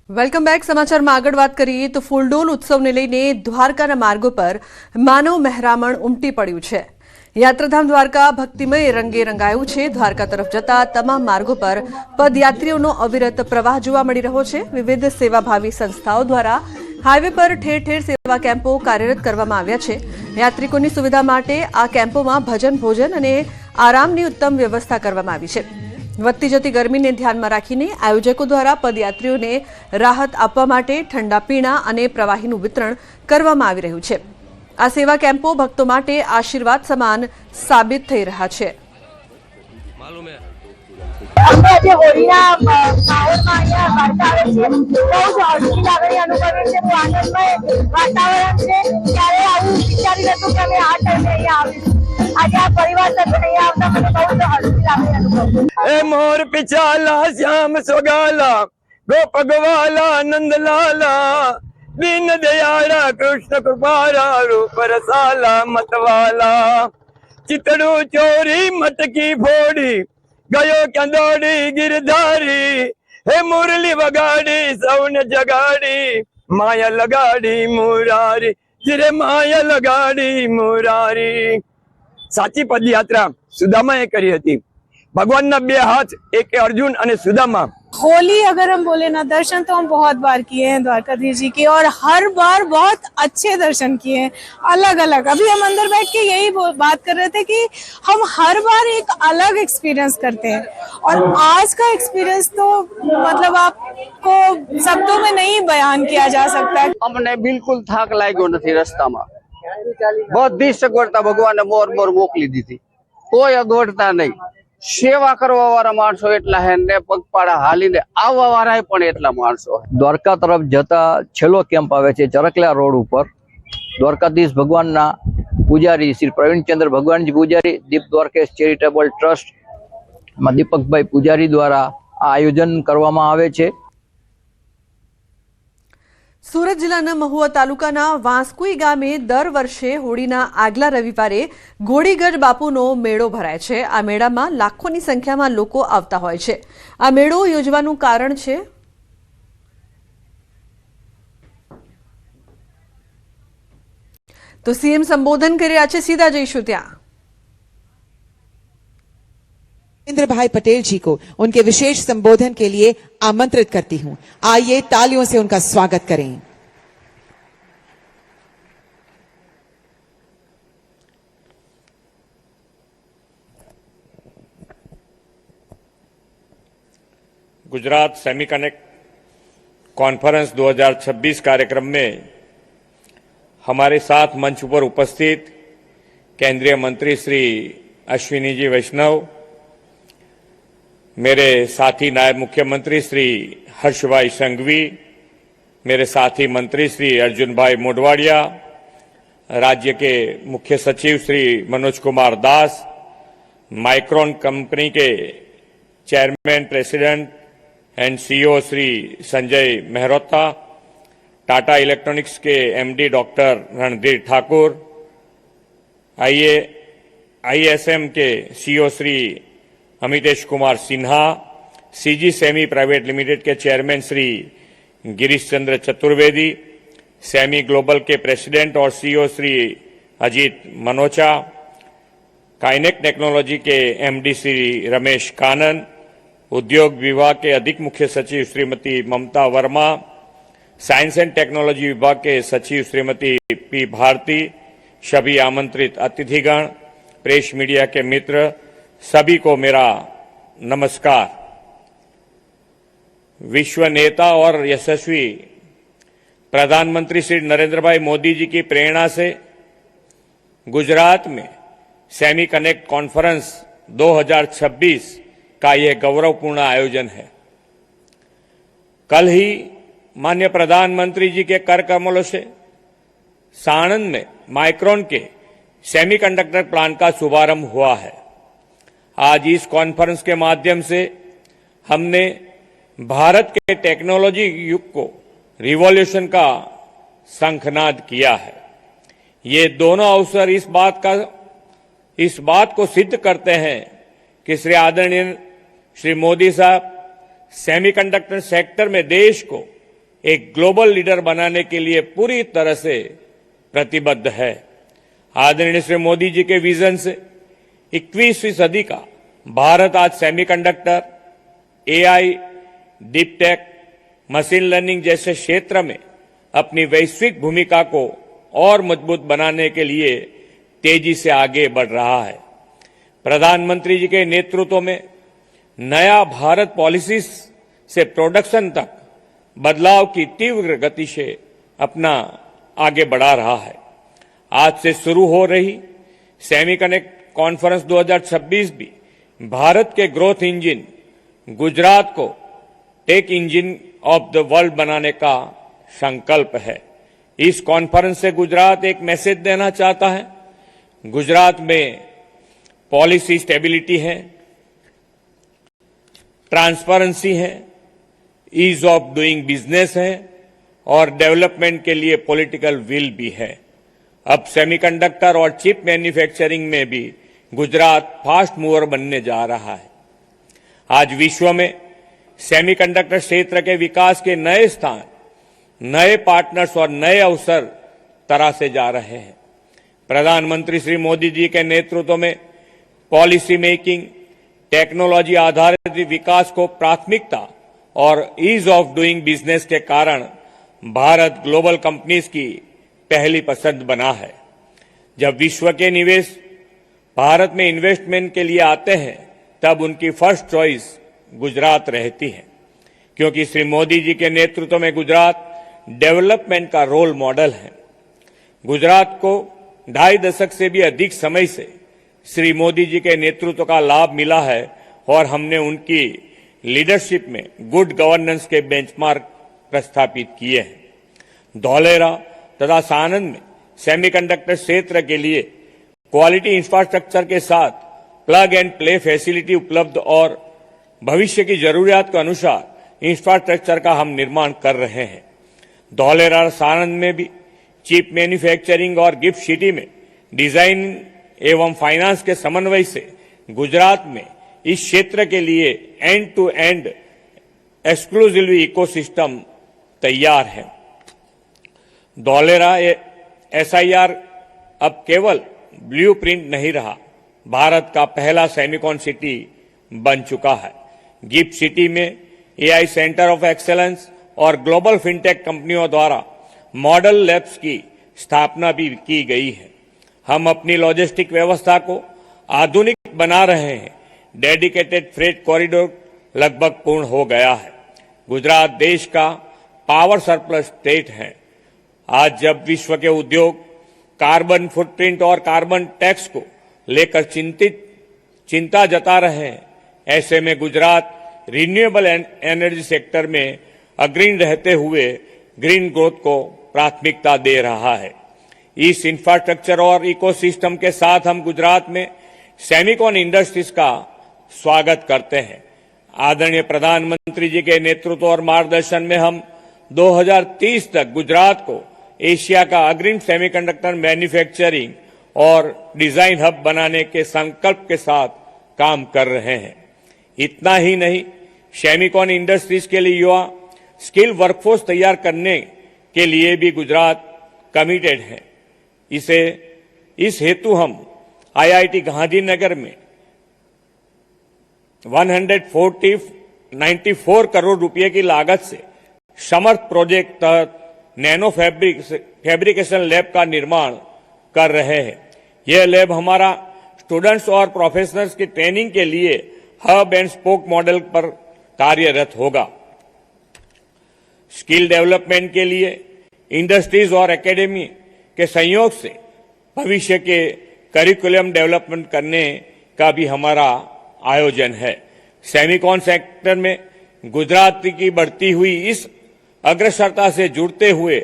Welcome back. સમાચારમાં આગળ વાત કરીએ તો ફૂલડોલ ઉત્સવને લઈને દ્વારકાના માર્ગો પર માનવ મહેરામણ ઉમટી પડ્યું છે. યાત્રાધામ દ્વારકા ભક્તિમય રંગે રંગાયું છે. દ્વારકા તરફ જતા તમામ માર્ગો પર પદયાત્રીઓનો અવિરત પ્રવાહ જોવા મળી રહ્યો છે. વિવિધ સેવાભાવી સંસ્થાઓ દ્વારા હાઈવે પર ઠેર ઠેર સેવા કેમ્પો કાર્યરત કરવામાં આવ્યા છે. યાત્રિકોની સુવિધા માટે આ કેમ્પોમાં ભજન, ભોજન અને આરામની ઉત્તમ વ્યવસ્થા કરવામાં આવી છે. વધતી જતી ગરમીને ધ્યાનમાં રાખીને આયોજકો દ્વારા પદયાત્રીઓને રાહત આપવા માટે ઠંડા પીણા અને પ્રવાહીનું વિતરણ કરવામાં આવી રહ્યું છે. આ સેવા કેમ્પો ભક્તો માટે આશીર્વાદ સમાન સાબિત થઈ રહ્યા છે. मोर पिछाला श्याम सोगाला गोप गोवाला नंदलाला दीन दयाला कृष्ण कृपाला रूप रसाला मतवाला चितड़ू चोरी मटकी फोड़ी गयो क्या दौड़ी गिरधारी हे मुरली वगाड़ी सौन जगाड़ी माया लगाड़ी मुरारी जिरे माया लगाड़ी मुरारी। साची पदयात्रा सुदामाए करी हती। भगवान ना बे हाथ, एक अर्जुन और सुदामा। होली अगर हम बोले ना, दर्शन तो हम बहुत बार किए हैं द्वारकाधीश जी के, और हर बार बहुत अच्छे दर्शन किए हैं, अलग अलग। अभी हम अंदर बैठ के यही बात कर रहे थे कि हम हर बार एक अलग एक्सपीरियंस करते हैं, और आज का एक्सपीरियंस तो मतलब आपको शब्दों में नहीं बयान किया जा सकता। अमने बिल्कुल थाक लाग्यो नथी रस्ता में, बधी सगवड़ता भगवान ने मोर मोर मोकली दीधी, कोई अगवड़ता नहीं। सेवा करवा वाला माणसो एटला है ने पगपाड़ा हालीने आववा वाळा पण एटला माणसो। द्वारका तरफ जता छेल्लो केम्प आवे छे चरकला रोड पर। द्वारकाधीश भगवानना पुजारी श्री प्रवीणचंद्र भगवानजी पुजारी दीप द्वारकेश चेरिटेबल ट्रस्ट में दीपकभाई पुजारी द्वारा आ आयोजन करवामां आवे छे। સુરત જિલ્લાના મહુવા તાલુકાના વાંસકુઈ ગામે દર વર્ષે હોળીના આગલા રવિવારે ઘોડીગઢ બાપુનો મેળો ભરાય છે. આ મેળામાં લાખોની સંખ્યામાં લોકો આવતા હોય છે. આ મેળો યોજવાનું કારણ છે તો સીએમ સંબોધન કરી રહ્યા છે. સીધા જઈશું ત્યાં. नरेंद्र भाई पटेल जी को उनके विशेष संबोधन के लिए आमंत्रित करती हूं। आइए तालियों से उनका स्वागत करें। गुजरात सेमी कनेक्ट कॉन्फ्रेंस 2026 कार्यक्रम में हमारे साथ मंच पर उपस्थित केंद्रीय मंत्री श्री अश्विनी जी वैष्णव, मेरे साथी नायब मुख्यमंत्री श्री हर्षभाई संघवी, मेरे साथी मंत्री श्री अर्जुन भाई मोढवाडिया, राज्य के मुख्य सचिव श्री मनोज कुमार दास, माइक्रोन कंपनी के chairman president and CEO Shri Sanjay Mehrotra, Tata electronics के MD doctor Randhir Thakur, ISM के CEO Shri Amitesh Kumar Sinha, CG semi private limited के chairman Shri Girish Chandra Chaturvedi, SEMI global के प्रेसिडेंट और सीईओ श्री अजीत मनोचा, काइनेक टेक्नोलॉजी के एमडी श्री रमेश कानन, उद्योग विभाग के अधिक मुख्य सचिव Shrimati Mamta Verma, science and technology विभाग के सचिव श्रीमती पी भारती, सभी आमंत्रित अतिथिगण, प्रेस मीडिया के मित्र, सभी को मेरा नमस्कार। विश्व नेता और यशस्वी प्रधानमंत्री श्री नरेंद्र भाई मोदी जी की प्रेरणा से गुजरात में सेमी कनेक्ट कॉन्फ्रेंस 2026 का यह गौरवपूर्ण आयोजन है। कल ही माननीय प्रधानमंत्री जी के कर कमलों से साणंद में माइक्रोन के सेमीकंडक्टर प्लांट का शुभारंभ हुआ है। आज इस कॉन्फ्रेंस के माध्यम से हमने भारत के टेक्नोलॉजी युग को रिवॉल्यूशन का शंखनाद किया है। ये दोनों अवसर इस बात को सिद्ध करते हैं कि श्री आदरणीय श्री मोदी साहब सेमीकंडक्टर सेक्टर में देश को एक ग्लोबल लीडर बनाने के लिए पूरी तरह से प्रतिबद्ध है। आदरणीय श्री मोदी जी के विजन से 21वीं सदी का भारत आज semiconductor, AI, deep tech, machine learning जैसे क्षेत्र में अपनी वैश्विक भूमिका को और मजबूत बनाने के लिए तेजी से आगे बढ़ रहा है। प्रधानमंत्री जी के नेतृत्व में नया भारत पॉलिसी से प्रोडक्शन तक बदलाव की तीव्र गति से अपना आगे बढ़ा रहा है। आज से शुरू हो रही सेमीकनेक्ट कॉन्फ्रेंस 2026 भी भारत के ग्रोथ इंजन गुजरात को tech engine of the world बनाने का संकल्प है। इस कॉन्फ्रेंस से गुजरात एक मैसेज देना चाहता है। गुजरात में पॉलिसी स्टेबिलिटी है, ट्रांसपेरेंसी है, ईज ऑफ डूइंग बिजनेस है और डेवलपमेंट के लिए पॉलिटिकल विल भी है। अब सेमीकंडक्टर और चिप मैन्युफैक्चरिंग में भी गुजरात फास्ट मूवर बनने जा रहा है। आज विश्व में सेमीकंडक्टर क्षेत्र के विकास के नए स्थान, नए पार्टनर्स और नए अवसर तरासे जा रहे हैं। प्रधानमंत्री श्री मोदी जी के नेतृत्व में पॉलिसी मेकिंग, टेक्नोलॉजी आधारित विकास को प्राथमिकता और ईज ऑफ डूइंग बिजनेस के कारण भारत ग्लोबल कंपनीज की पहली पसंद बना है। जब विश्व के निवेश भारत में इन्वेस्टमेंट के लिए आते हैं तब उनकी फर्स्ट चॉइस गुजरात रहती है, क्योंकि श्री मोदी जी के नेतृत्व में गुजरात डेवलपमेंट का रोल मॉडल है। गुजरात को 2.5 दशक से भी अधिक समय से श्री मोदी जी के नेतृत्व का लाभ मिला है और हमने उनकी लीडरशिप में गुड गवर्नेंस के बेंचमार्क प्रस्थापित किए हैं। धौलेरा तथा सानंद में सेमीकंडक्टर क्षेत्र के लिए क्वालिटी इंफ्रास्ट्रक्चर के साथ प्लग एंड प्ले फैसिलिटी उपलब्ध और भविष्य की जरूरियात के अनुसार इंफ्रास्ट्रक्चर का हम निर्माण कर रहे हैं। धौलेरा और सानंद में भी चिप मैन्युफैक्चरिंग और गिफ्ट सिटी में डिजाइन एवं फाइनेंस के समन्वय से गुजरात में इस क्षेत्र के लिए end to end exclusive ecosystem तैयार है। धौलेरा एसआईआर अब केवल ब्लूप्रिंट नहीं रहा, भारत का पहला सेमीकॉन सिटी बन चुका है। गिफ्ट सिटी में एआई सेंटर ऑफ एक्सेलेंस और ग्लोबल फिनटेक कंपनियों द्वारा मॉडल लैब्स की स्थापना भी की गई है। हम अपनी लॉजिस्टिक व्यवस्था को आधुनिक बना रहे हैं। डेडिकेटेड फ्रेट कॉरिडोर लगभग पूर्ण हो गया है। गुजरात देश का पावर सरप्लस स्टेट है। आज जब विश्व के उद्योग कार्बन फुटप्रिंट और कार्बन टैक्स को लेकर चिंता जता रहे हैं, ऐसे में गुजरात रिन्यूएबल एनर्जी सेक्टर में अग्रणी रहते हुए ग्रीन ग्रोथ को प्राथमिकता दे रहा है। इस इंफ्रास्ट्रक्चर और इकोसिस्टम के साथ हम गुजरात में सेमीकॉन इंडस्ट्रीज का स्वागत करते हैं। आदरणीय प्रधानमंत्री जी के नेतृत्व और मार्गदर्शन में हम 2030 तक गुजरात को एशिया का अग्रणी सेमीकंडक्टर मैन्युफैक्चरिंग और डिजाइन हब बनाने के संकल्प के साथ काम कर रहे हैं। इतना ही नहीं, सेमीकॉन इंडस्ट्रीज के लिए युवा स्किल वर्कफोर्स तैयार करने के लिए भी गुजरात कमिटेड है। इस हेतु हम आईआईटी गांधीनगर में 194 करोड़ रुपए की लागत से समर्थ प्रोजेक्ट तहत नैनो फैब्रिकेशन लैब का निर्माण कर रहे हैं। यह लैब हमारा स्टूडेंट्स और प्रोफेशनल्स की ट्रेनिंग के लिए हब एंड स्पोक मॉडल पर कार्यरत होगा। स्किल डेवलपमेंट के लिए इंडस्ट्रीज और एकेडमी के सहयोग से भविष्य के करिकुलम डेवलपमेंट करने का भी हमारा आयोजन है। सेमीकॉन सेक्टर में गुजरात की बढ़ती हुई इस अग्रसरता से जुड़ते हुए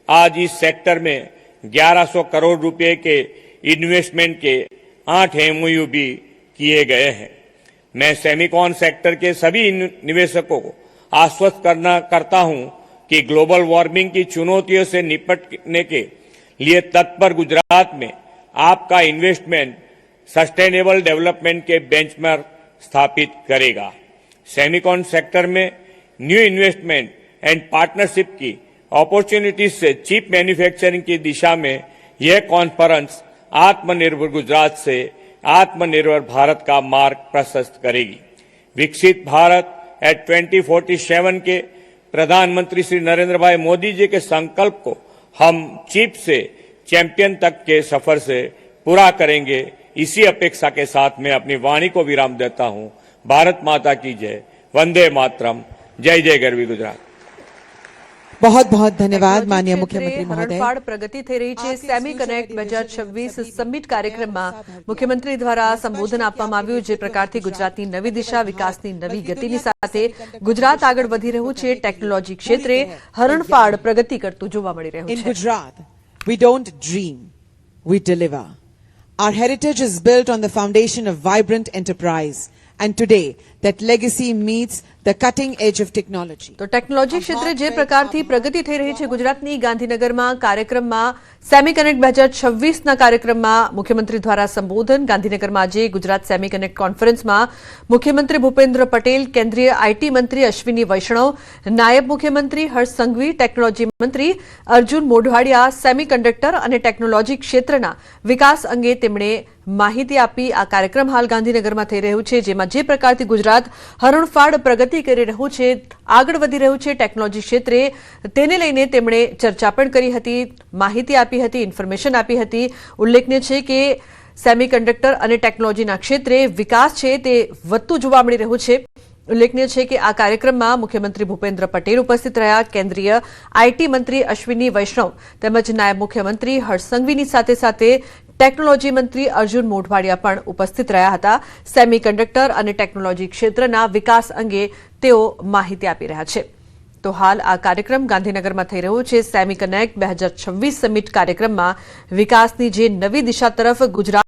आज इस सेक्टर में 1100 करोड़ रुपए के इन्वेस्टमेंट के 8 एमओयू भी किए गए हैं। मैं सेमीकॉन सेक्टर के सभी निवेशकों को आश्वस्त करता हूं कि ग्लोबल वार्मिंग की चुनौतियों से निपटने के लिए तत्पर गुजरात में आपका इन्वेस्टमेंट सस्टेनेबल डेवलपमेंट के बेंचमार्क स्थापित करेगा। सेमीकॉन सेक्टर में न्यू इन्वेस्टमेंट एंड पार्टनरशिप की अपॉर्चुनिटीज से चिप मैन्युफैक्चरिंग की दिशा में यह कॉन्फ्रेंस आत्मनिर्भर गुजरात से आत्मनिर्भर भारत का मार्ग प्रशस्त करेगी। विकसित भारत एट 2047 के प्रधानमंत्री श्री नरेंद्र भाई मोदी जी के संकल्प को हम चिप से चैंपियन तक के सफर से पूरा करेंगे। इसी अपेक्षा के साथ मैं अपनी वाणी को विराम देता हूं। भारत माता की जय, वंदे मातरम, जय जय गरवी गुजरात। बहुत बहुत धन्यवाद माननीय मुख्यमंत्री महोदय। હરણફાળ પ્રગતિ થઈ રહી છે સેમી કનેક્ટ 2026 સમિટ કાર્યક્રમમાં મુખ્યમંત્રી દ્વારા સંબોધન આપવામાં આવ્યું જે પ્રકારથી ગુજરાતની નવી દિશા વિકાસની નવી ગતિની સાથે ગુજરાત આગળ વધી રહ્યું છે ટેકનોલોજી ક્ષેત્રે હરણફાળ પ્રગતિ કરતું જોવા મળી રહ્યું In છે। Gujarat, we don't dream, we deliver. Our heritage is built on the foundation of vibrant enterprise. And today, that legacy meets the cutting edge of technology. તો ટેકનોલોજી ક્ષેત્રે જે પ્રકારથી પ્રગતિ થઈ રહી છે ગુજરાતની ગાંધીનગરમાં કાર્યક્રમમાં સેમી કનેક્ટ 2026ના કાર્યક્રમમાં મુખ્યમંત્રી દ્વારા સંબોધન ગાંધીનગરમાં આજે ગુજરાત સેમી કનેક્ટ કોન્ફરન્સમાં મુખ્યમંત્રી ભૂપેન્દ્ર પટેલ, કેન્દ્રીય આઈટી મંત્રી અશ્વિની વૈષ્ણવ, નાયબ મુખ્યમંત્રી હર્ષ સંઘવી, ટેકનોલોજી મંત્રી અર્જુન મોઢવાડિયા સેમિકન્ડક્ટર અને ટેકનોલોજી ક્ષેત્રના વિકાસ અંગે તેમણે માહિતી આપી। આ કાર્યક્રમ હાલ ગાંધીનગરમાં થઈ રહ્યું છે જેમાં જે પ્રકારથી ગુજરાત હરણફાળ પ્રગતિ કરી રહ્યું છે, આગળ વધી રહ્યું છે ટેકનોલોજી ક્ષેત્રે તેને લઈને તેમણે ચર્ચા પણ કરી હતી, માહિતી આપી હતી, ઇન્ફોર્મેશન આપી હતી। ઉલ્લેખનીય છે કે સેમિકન્ડક્ટર અને ટેકનોલોજીના ક્ષેત્રે વિકાસ છે તે વધતું જોવા મળી રહ્યું છે। ઉલ્લેખનીય છે કે આ કાર્યક્રમમાં મુખ્યમંત્રી ભૂપેન્દ્ર પટેલ ઉપસ્થિત રહ્યા, કેન્દ્રીય આઈટી મંત્રી અશ્વિની વૈષ્ણવ તેમજ નાયબ મુખ્યમંત્રી હર્ષ સંઘવીની સાથે સાથે ટેકનોલોજી મંત્રી અર્જુન મોઢવાડિયા પણ ઉપસ્થિત રહ્યા હતા। સેમિકન્ડક્ટર અને ટેકનોલોજી ક્ષેત્રના વિકાસ અંગે તેઓ માહિતી આપી રહ્યા છે। તો હાલ આ કાર્યક્રમ ગાંધીનગરમાં થઈ રહ્યો છે। સેમી કનેક્ટ 2026 સમિટ કાર્યક્રમમાં વિકાસની જે નવી દિશા તરફ ગુજરાત